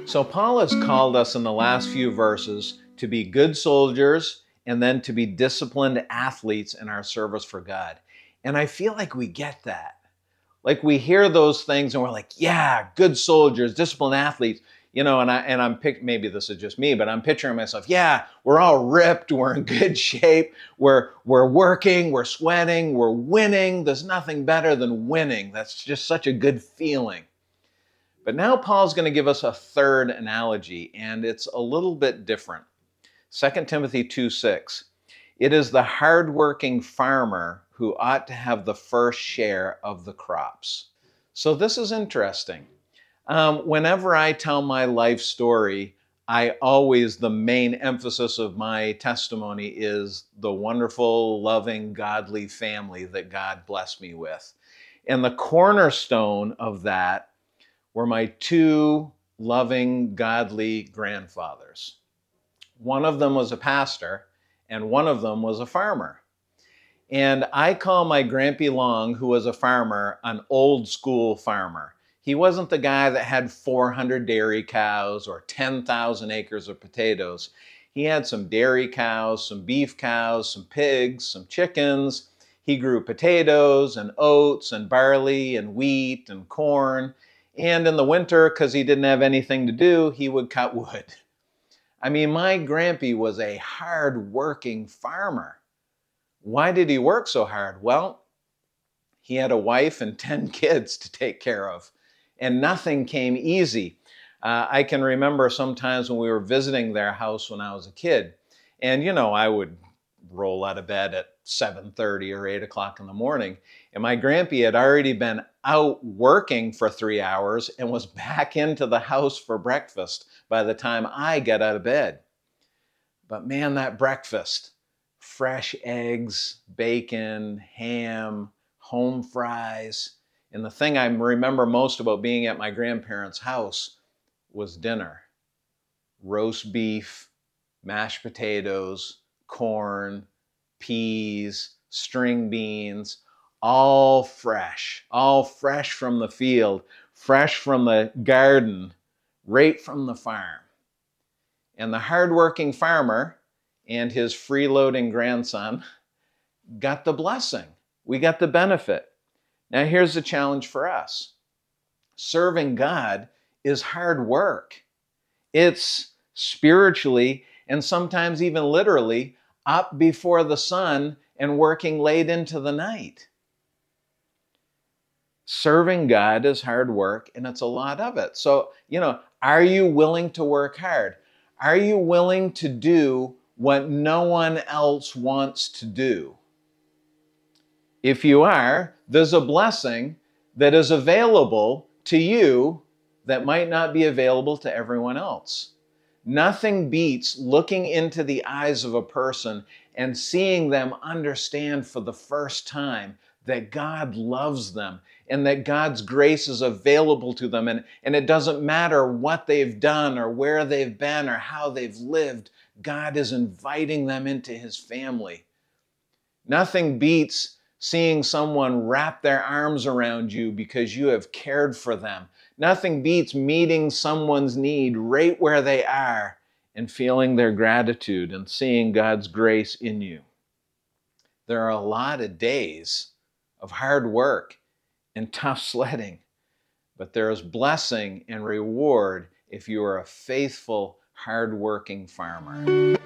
So Paul has called us in the last few verses to be good soldiers and then to be disciplined athletes in our service for God. And I feel like we get that. Like we hear those things and we're like, yeah, good soldiers, disciplined athletes. I'm maybe this is just me, but I'm picturing myself, yeah, we're all ripped, we're in good shape, we're working, we're sweating, we're winning. There's nothing better than winning. That's just such a good feeling. But now Paul's going to give us a third analogy, and it's a little bit different. 2 Timothy 2:6. It is the hardworking farmer who ought to have the first share of the crops. So this is interesting. Whenever I tell my life story, the main emphasis of my testimony is the wonderful, loving, godly family that God blessed me with. And the cornerstone of that were my two loving, godly grandfathers. One of them was a pastor, and one of them was a farmer. And I call my Grampy Long, who was a farmer, an old school farmer. He wasn't the guy that had 400 dairy cows or 10,000 acres of potatoes. He had some dairy cows, some beef cows, some pigs, some chickens. He grew potatoes and oats and barley and wheat and corn. And in the winter, because he didn't have anything to do, he would cut wood. I mean, my Grampy was a hard-working farmer. Why did he work so hard? Well, he had a wife and 10 kids to take care of, and nothing came easy. I can remember sometimes when we were visiting their house when I was a kid, and I would roll out of bed at 7:30 or 8 o'clock in the morning, and my Grampy had already been out working for 3 hours and was back into the house for breakfast by the time I got out of bed. But man, that breakfast, fresh eggs, bacon, ham, home fries. And the thing I remember most about being at my grandparents' house was dinner. Roast beef, mashed potatoes, corn, peas, string beans, all fresh from the field, fresh from the garden, right from the farm. And the hardworking farmer and his freeloading grandson got the blessing. We got the benefit. Now, here's the challenge for us. Serving God is hard work. It's spiritually and sometimes even literally up before the sun and working late into the night. Serving God is hard work, and it's a lot of it. So, are you willing to work hard? Are you willing to do what no one else wants to do? If you are, there's a blessing that is available to you that might not be available to everyone else. Nothing beats looking into the eyes of a person and seeing them understand for the first time that God loves them and that God's grace is available to them. And it doesn't matter what they've done or where they've been or how they've lived, God is inviting them into His family. Nothing beats seeing someone wrap their arms around you because you have cared for them. Nothing beats meeting someone's need right where they are and feeling their gratitude and seeing God's grace in you. There are a lot of days of hard work and tough sledding, but there is blessing and reward if you are a faithful, hard-working farmer.